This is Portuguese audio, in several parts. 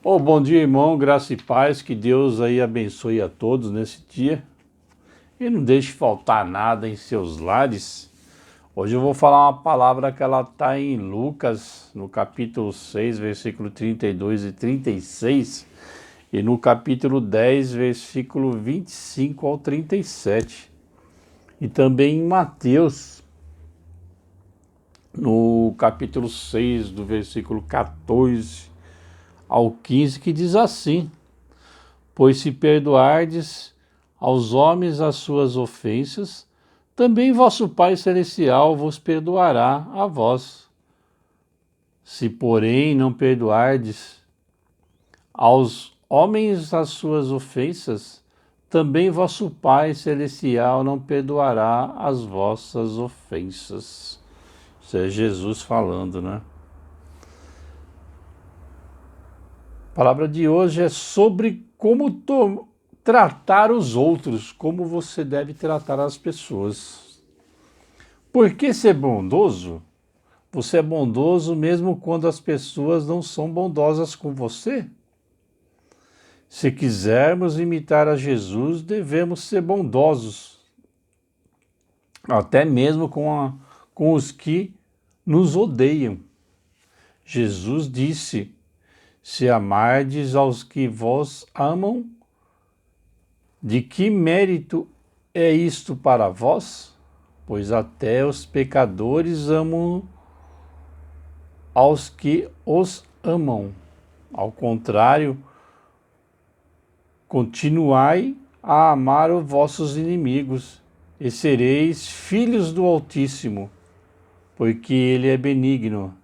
Bom dia, irmão, graça e paz, que Deus aí abençoe a todos nesse dia e não deixe faltar nada em seus lares. Hoje eu vou falar uma palavra que ela está em Lucas, no capítulo 6, versículo 32 e 36, e no capítulo 10, versículo 25 ao 37, e também em Mateus, no capítulo 6, do versículo 14 ao 15, que diz assim: Pois se perdoardes aos homens as suas ofensas, também vosso Pai Celestial vos perdoará a vós. Se, porém, não perdoardes aos homens as suas ofensas, também vosso Pai Celestial não perdoará as vossas ofensas. Isso é Jesus falando, né? A palavra de hoje é sobre como tratar os outros, como você deve tratar as pessoas. Por que ser bondoso? Você é bondoso mesmo quando as pessoas não são bondosas com você? Se quisermos imitar a Jesus, devemos ser bondosos, até mesmo com os que nos odeiam. Jesus disse: Se amardes aos que vos amam, de que mérito é isto para vós? Pois até os pecadores amam aos que os amam. Ao contrário, continuai a amar os vossos inimigos, e sereis filhos do Altíssimo, porque Ele é benigno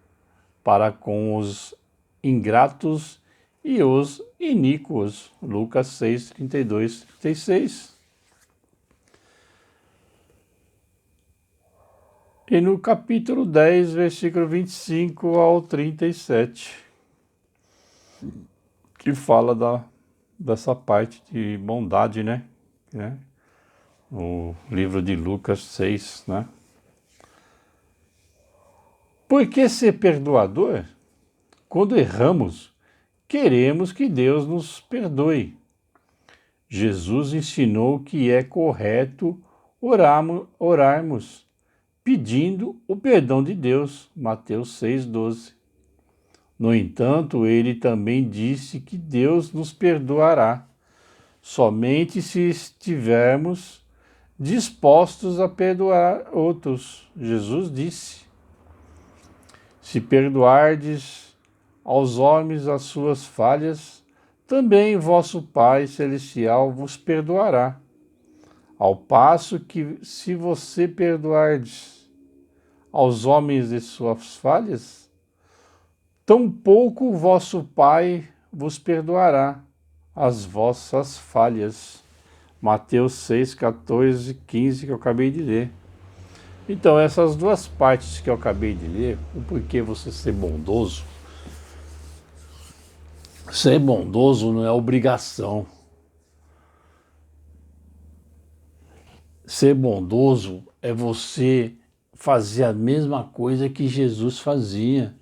para com os ingratos e os iníquos. Lucas 6, 32, 36. E no capítulo 10, versículo 25 ao 37, que fala dessa parte de bondade, né? O livro de Lucas 6, né? Por que ser perdoador? Quando erramos, queremos que Deus nos perdoe. Jesus ensinou que é correto orarmos pedindo o perdão de Deus. Mateus 6,12. No entanto, ele também disse que Deus nos perdoará, somente se estivermos dispostos a perdoar outros. Jesus disse: Se perdoardes aos homens as suas falhas, também vosso Pai Celestial vos perdoará. Ao passo que, se você perdoardes aos homens de suas falhas, tampouco o vosso Pai vos perdoará as vossas falhas. Mateus 6, 14 e 15, que eu acabei de ler. Então, essas duas partes que eu acabei de ler, o porquê você ser bondoso. Ser bondoso não é obrigação. Ser bondoso é você fazer a mesma coisa que Jesus fazia.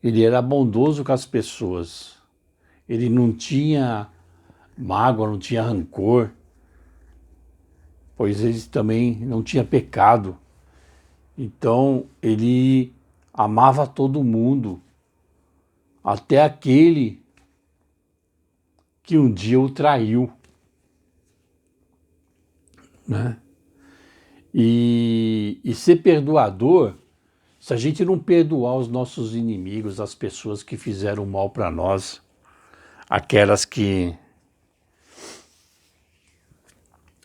Ele era bondoso com as pessoas. Ele não tinha mágoa, não tinha rancor, pois ele também não tinha pecado. Então, ele amava todo mundo, até aquele que um dia o traiu, né? E ser perdoador, se a gente não perdoar os nossos inimigos, as pessoas que fizeram mal para nós, aquelas que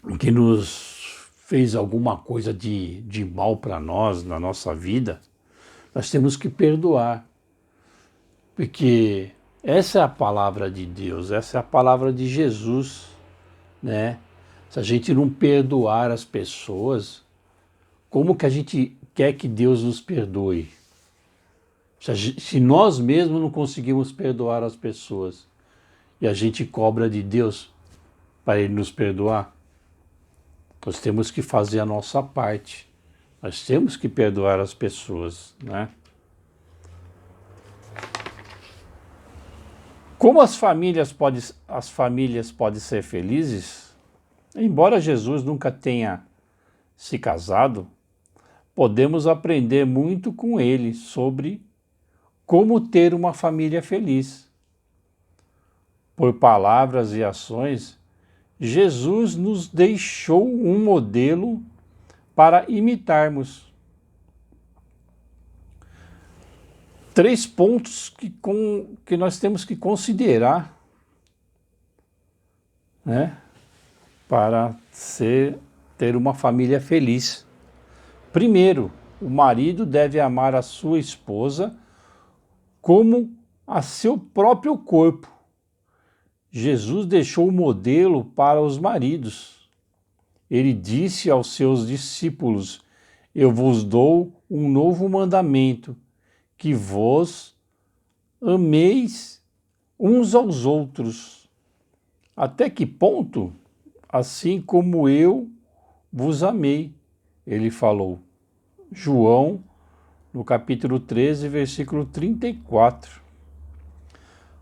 nos fez alguma coisa de mal para nós na nossa vida, nós temos que perdoar. Porque essa é a palavra de Deus, essa é a palavra de Jesus, né? Se a gente não perdoar as pessoas, como que a gente quer que Deus nos perdoe? Se nós mesmos não conseguimos perdoar as pessoas e a gente cobra de Deus para Ele nos perdoar, nós temos que fazer a nossa parte. Nós temos que perdoar as pessoas, né? Como as famílias podem ser felizes? Embora Jesus nunca tenha se casado, podemos aprender muito com ele sobre como ter uma família feliz. Por palavras e ações, Jesus nos deixou um modelo para imitarmos. 3 pontos que nós temos que considerar, né, para ter uma família feliz. Primeiro, o marido deve amar a sua esposa como a seu próprio corpo. Jesus deixou o modelo para os maridos. Ele disse aos seus discípulos: Eu vos dou um novo mandamento, que vos ameis uns aos outros. Até que ponto? Assim como eu vos amei, ele falou. João, no capítulo 13, versículo 34.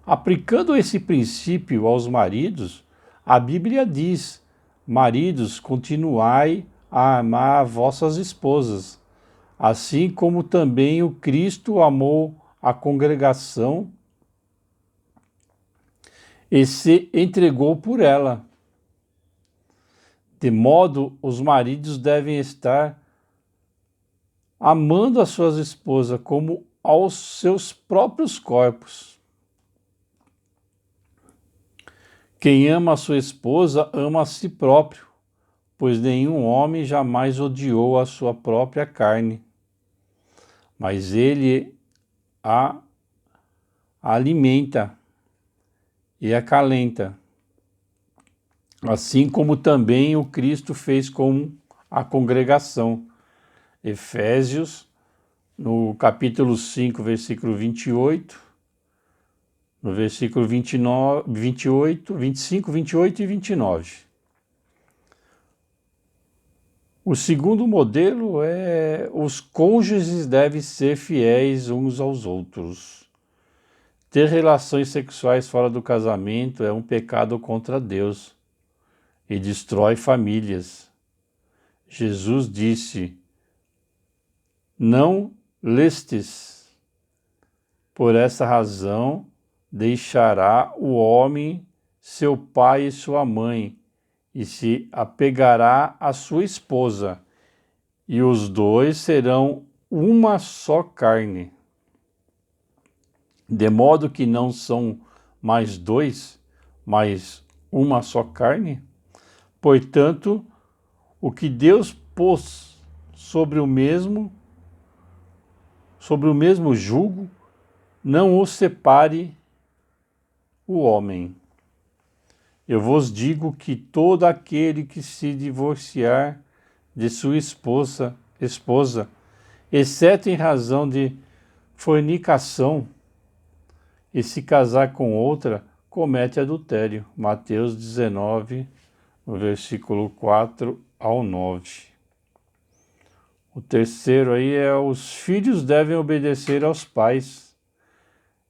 Aplicando esse princípio aos maridos, a Bíblia diz: maridos, continuai a amar vossas esposas, assim como também o Cristo amou a congregação e se entregou por ela. De modo, os maridos devem estar amando as suas esposas como aos seus próprios corpos. Quem ama a sua esposa ama a si próprio, pois nenhum homem jamais odiou a sua própria carne, mas ele a alimenta e acalenta, assim como também o Cristo fez com a congregação. Efésios, no capítulo 5, versículo 28, no versículo 29, 28, 25, 28 e 29. O segundo modelo é: os cônjuges devem ser fiéis uns aos outros. Ter relações sexuais fora do casamento é um pecado contra Deus e destrói famílias. Jesus disse: Não lestes. Por essa razão deixará o homem seu pai e sua mãe, e se apegará à sua esposa, e os dois serão uma só carne. De modo que não são mais dois, mas uma só carne. Portanto, o que Deus pôs sobre o mesmo jugo, não o separe o homem. Eu vos digo que todo aquele que se divorciar de sua esposa, exceto em razão de fornicação, e se casar com outra, comete adultério. Mateus 19, versículo 4 ao 9. O terceiro aí é: os filhos devem obedecer aos pais.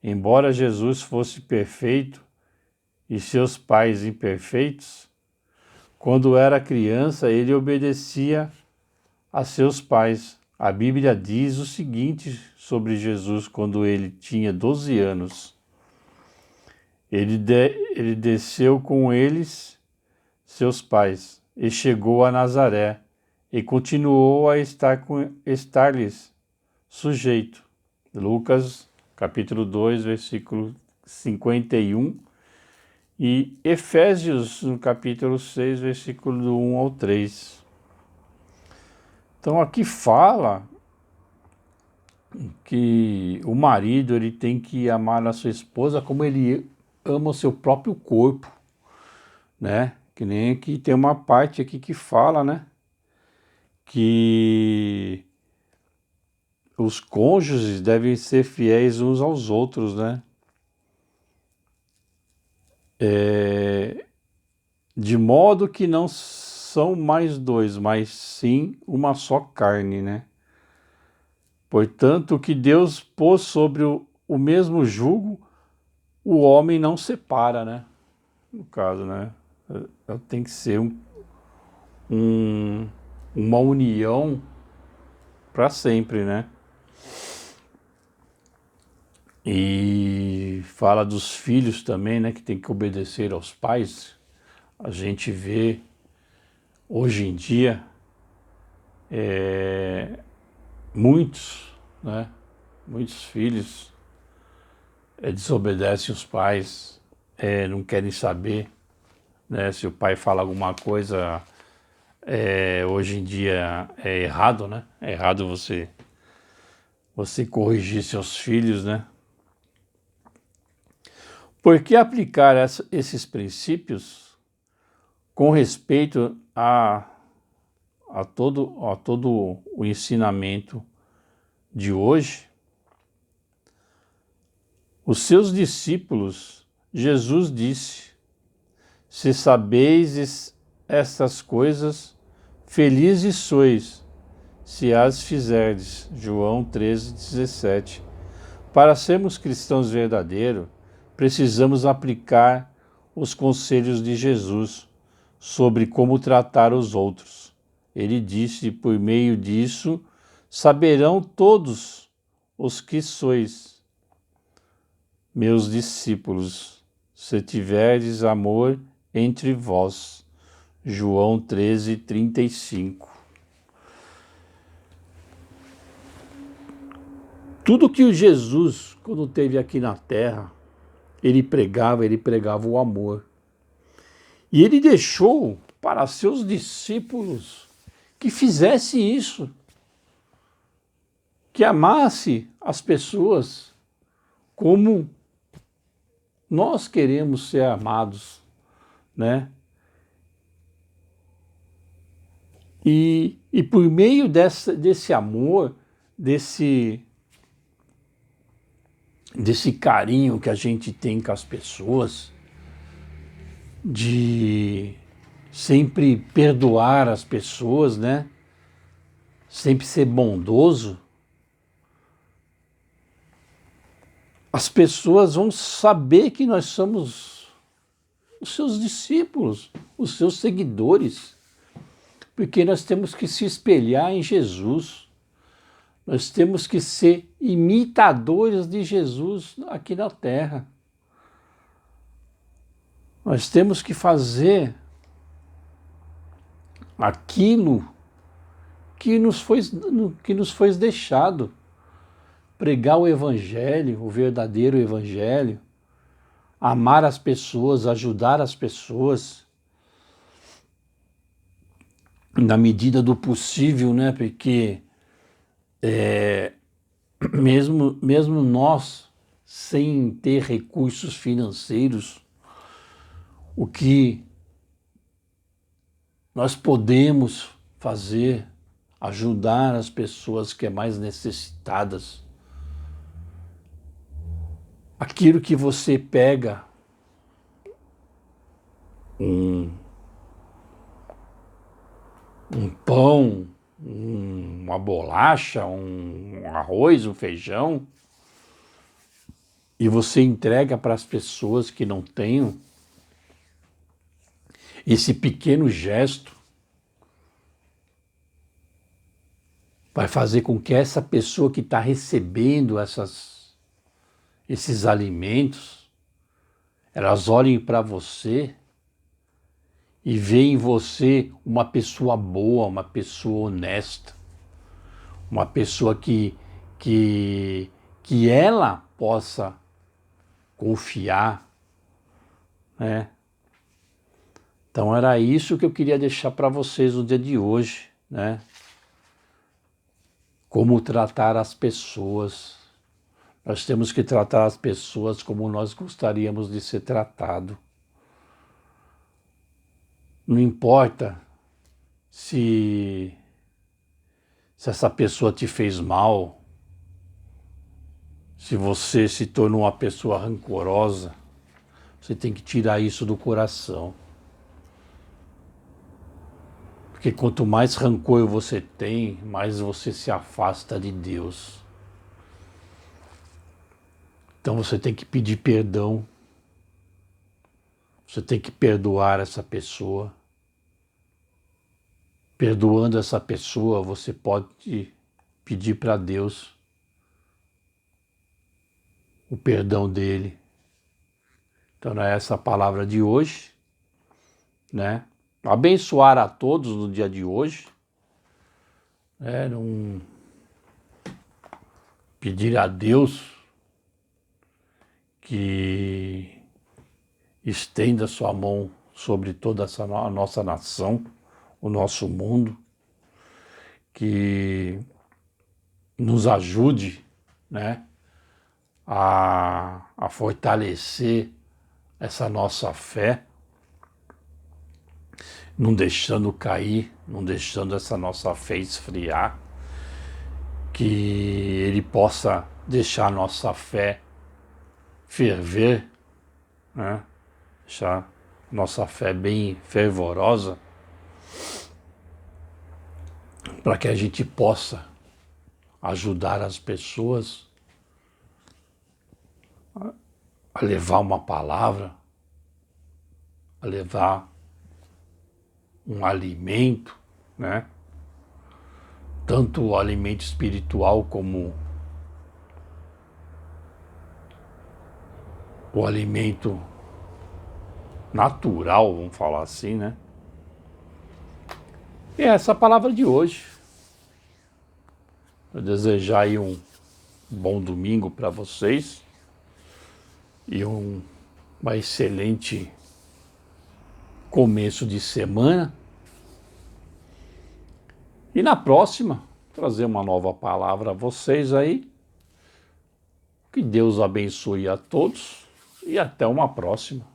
Embora Jesus fosse perfeito e seus pais imperfeitos, quando era criança ele obedecia a seus pais. A Bíblia diz o seguinte sobre Jesus quando ele tinha 12 anos. Ele desceu com eles, seus pais, e chegou a Nazaré, e continuou a estar-lhes sujeito. Lucas, capítulo 2, versículo 51, e Efésios, no capítulo 6, versículo do 1 ao 3. Então aqui fala que o marido ele tem que amar a sua esposa como ele ama o seu próprio corpo, né? Que nem aqui tem uma parte aqui que fala, né? Que os cônjuges devem ser fiéis uns aos outros, né? De modo que não são mais dois, mas sim uma só carne, né? Portanto, o que Deus pôs sobre o mesmo jugo, o homem não separa, né? No caso, né? Tem que ser uma união para sempre, né? E fala dos filhos também, né? Que tem que obedecer aos pais. A gente vê hoje em dia muitos, né? Muitos filhos desobedecem os pais, não querem saber, né? Se o pai fala alguma coisa, hoje em dia é errado, né? É errado você corrigir seus filhos, né? Por que aplicar esses princípios com respeito a todo o ensinamento de hoje? Os seus discípulos, Jesus disse: se sabeis estas coisas, felizes sois, se as fizerdes. João 13:17. Para sermos cristãos verdadeiros, precisamos aplicar os conselhos de Jesus sobre como tratar os outros. Ele disse: por meio disso, saberão todos os que sois meus discípulos, se tiverdes amor entre vós. João 13:35. Tudo que o Jesus, quando esteve aqui na terra, ele pregava o amor. E ele deixou para seus discípulos que fizesse isso, que amasse as pessoas como nós queremos ser amados, né? E por meio desse amor, desse carinho que a gente tem com as pessoas, de sempre perdoar as pessoas, né? Sempre ser bondoso, as pessoas vão saber que nós somos os seus discípulos, os seus seguidores, porque nós temos que se espelhar em Jesus. Nós temos que ser imitadores de Jesus aqui na terra. Nós temos que fazer aquilo que nos foi deixado. Pregar o Evangelho, o verdadeiro Evangelho. Amar as pessoas, ajudar as pessoas. Na medida do possível, né? Porque mesmo nós, sem ter recursos financeiros, o que nós podemos fazer, ajudar as pessoas que é mais necessitadas. Aquilo que você pega um pão, uma bolacha, um arroz, um feijão, e você entrega para as pessoas que não têm, esse pequeno gesto vai fazer com que essa pessoa que está recebendo esses alimentos, elas olhem para você e veem em você uma pessoa boa, uma pessoa honesta, uma pessoa que ela possa confiar, né? Então era isso que eu queria deixar para vocês no dia de hoje, né? Como tratar as pessoas. Nós temos que tratar as pessoas como nós gostaríamos de ser tratado. Não importa se essa pessoa te fez mal, se você se tornou uma pessoa rancorosa, você tem que tirar isso do coração. Porque quanto mais rancor você tem, mais você se afasta de Deus. Então você tem que pedir perdão Você tem que perdoar essa pessoa. Perdoando essa pessoa, você pode pedir para Deus o perdão dele. Então, é essa a palavra de hoje, né? Abençoar a todos no dia de hoje, né? Não pedir a Deus que estenda sua mão sobre toda a nossa nação, o nosso mundo, que nos ajude, né, a fortalecer essa nossa fé, não deixando cair, não deixando essa nossa fé esfriar, que Ele possa deixar a nossa fé ferver, né? Deixar nossa fé bem fervorosa, para que a gente possa ajudar as pessoas a levar uma palavra, a levar um alimento, né? Tanto o alimento espiritual como o alimento natural, vamos falar assim, né? E essa é a palavra de hoje. Eu desejar aí um bom domingo para vocês e uma excelente começo de semana. E na próxima, trazer uma nova palavra a vocês aí. Que Deus abençoe a todos e até uma próxima.